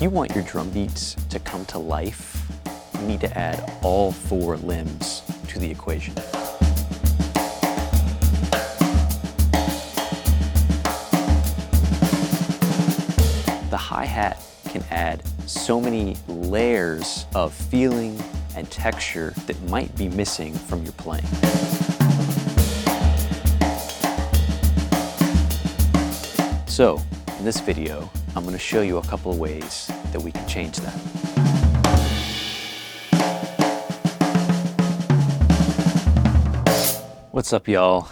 you want your drum beats to come to life, you need to add all 4 limbs to the equation. The hi-hat can add so many layers of feeling and texture that might be missing from your playing. So, in this video, I'm going to show you a couple of ways that we can change that. What's up, y'all?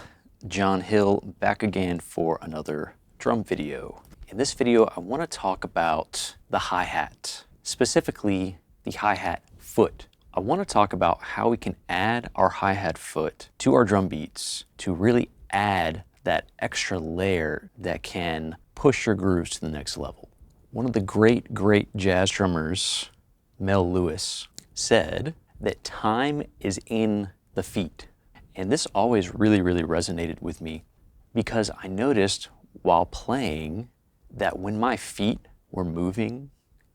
John Hill back again for another drum video. In this video, I want to talk about the hi-hat, specifically the hi-hat foot. I want to talk about how we can add our hi-hat foot to our drum beats to really add that extra layer that can push your grooves to the next level. One of the great jazz drummers, Mel Lewis, said that time is in the feet. And this always really resonated with me because I noticed while playing that when my feet were moving,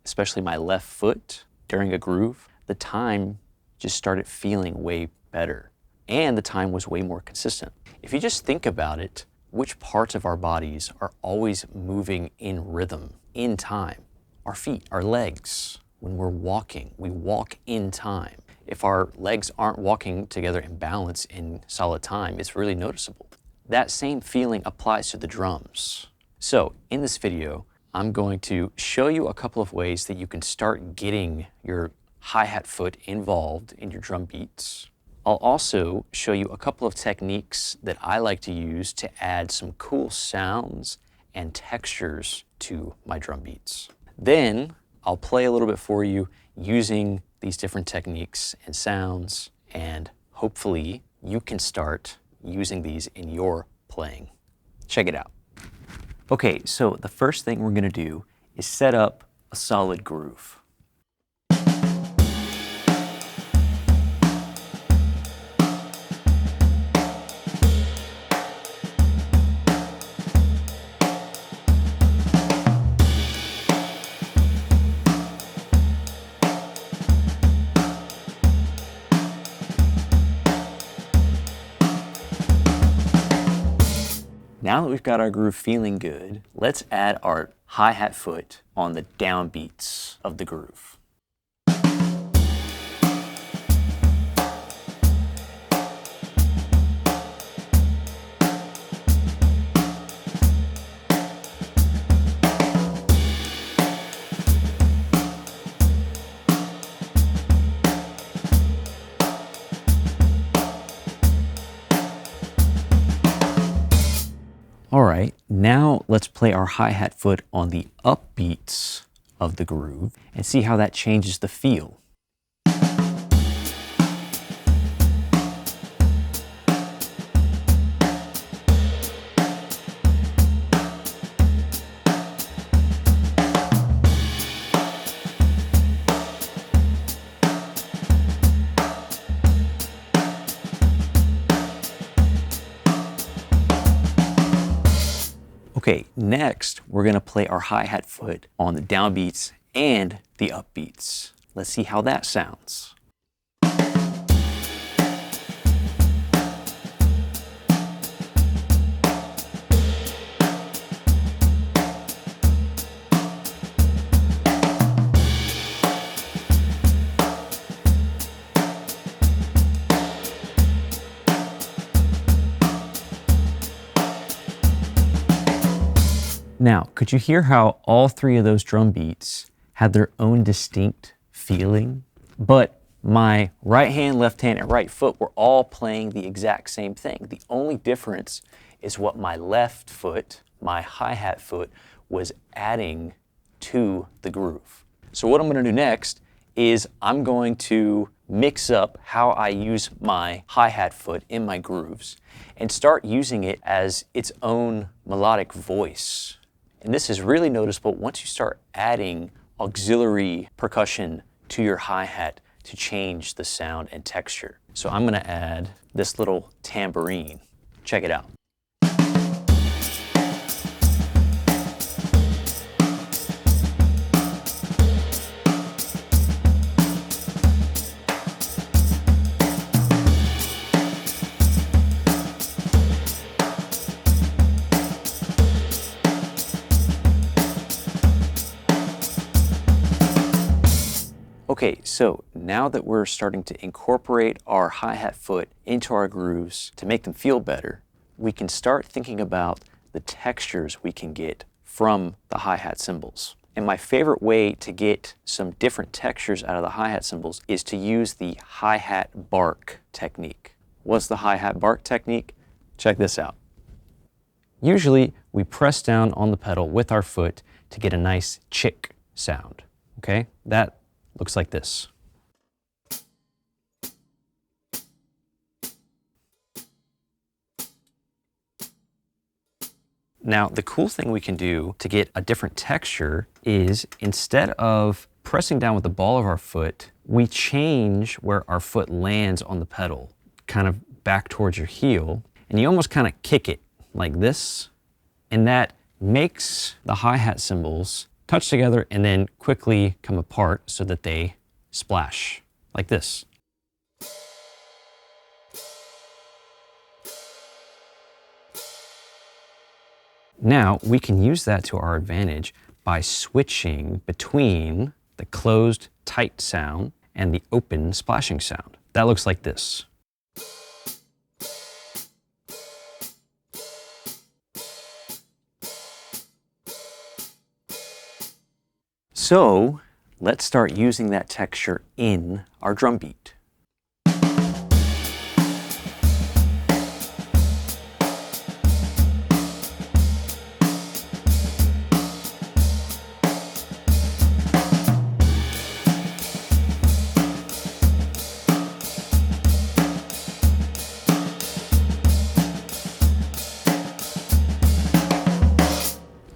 especially my left foot during a groove, the time just started feeling way better. And the time was way more consistent. If you just think about it, which parts of our bodies are always moving in rhythm, in time? Our feet, our legs. When we're walking, we walk in time. If our legs aren't walking together in balance in solid time, it's really noticeable. That same feeling applies to the drums. So in this video, I'm going to show you a couple of ways that you can start getting your hi-hat foot involved in your drum beats. I'll also show you a couple of techniques that I like to use to add some cool sounds and textures to my drum beats. Then I'll play a little bit for you using these different techniques and sounds, and hopefully you can start using these in your playing. Check it out. Okay, so the first thing we're gonna do is set up a solid groove. Now that we've got our groove feeling good, let's add our hi-hat foot on the downbeats of the groove. All right, now let's play our hi-hat foot on the upbeats of the groove and see how that changes the feel. Okay, next we're gonna play our hi-hat foot on the downbeats and the upbeats. Let's see how that sounds. Now, could you hear how all 3 of those drum beats had their own distinct feeling? But my right hand, left hand, and right foot were all playing the exact same thing. The only difference is what my left foot, my hi-hat foot, was adding to the groove. So what I'm gonna do next is I'm going to mix up how I use my hi-hat foot in my grooves and start using it as its own melodic voice. And this is really noticeable once you start adding auxiliary percussion to your hi-hat to change the sound and texture. So I'm gonna add this little tambourine. Check it out. Okay, so now that we're starting to incorporate our hi-hat foot into our grooves to make them feel better, we can start thinking about the textures we can get from the hi-hat cymbals. And my favorite way to get some different textures out of the hi-hat cymbals is to use the hi-hat bark technique. What's the hi-hat bark technique? Check this out. Usually we press down on the pedal with our foot to get a nice chick sound, okay? That looks like this. Now, the cool thing we can do to get a different texture is instead of pressing down with the ball of our foot, we change where our foot lands on the pedal, kind of back towards your heel, and you almost kind of kick it like this, and that makes the hi-hat cymbals touch together and then quickly come apart so that they splash like this. Now we can use that to our advantage by switching between the closed tight sound and the open splashing sound. That looks like this. So let's start using that texture in our drum beat.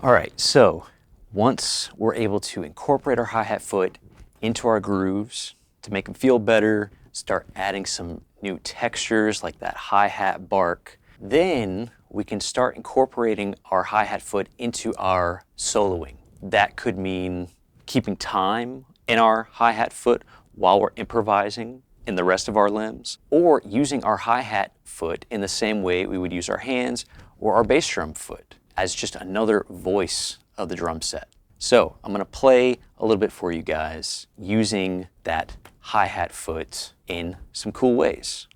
All right, so once we're able to incorporate our hi-hat foot into our grooves to make them feel better, start adding some new textures like that hi-hat bark, then we can start incorporating our hi-hat foot into our soloing. That could mean keeping time in our hi-hat foot while we're improvising in the rest of our limbs, or using our hi-hat foot in the same way we would use our hands or our bass drum foot as just another voice of the drum set. So I'm gonna play a little bit for you guys using that hi-hat foot in some cool ways.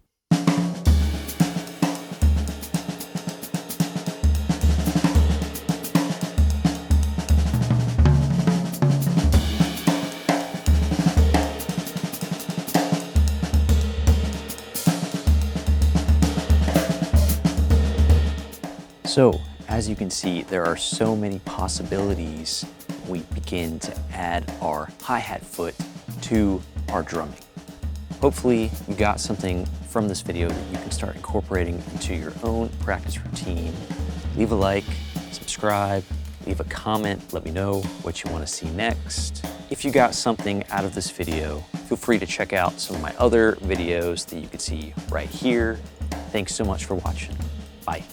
So, as you can see, there are so many possibilities when we begin to add our hi-hat foot to our drumming. Hopefully you got something from this video that you can start incorporating into your own practice routine. Leave a like, subscribe, leave a comment, let me know what you want to see next. If you got something out of this video, feel free to check out some of my other videos that you can see right here. Thanks so much for watching. Bye.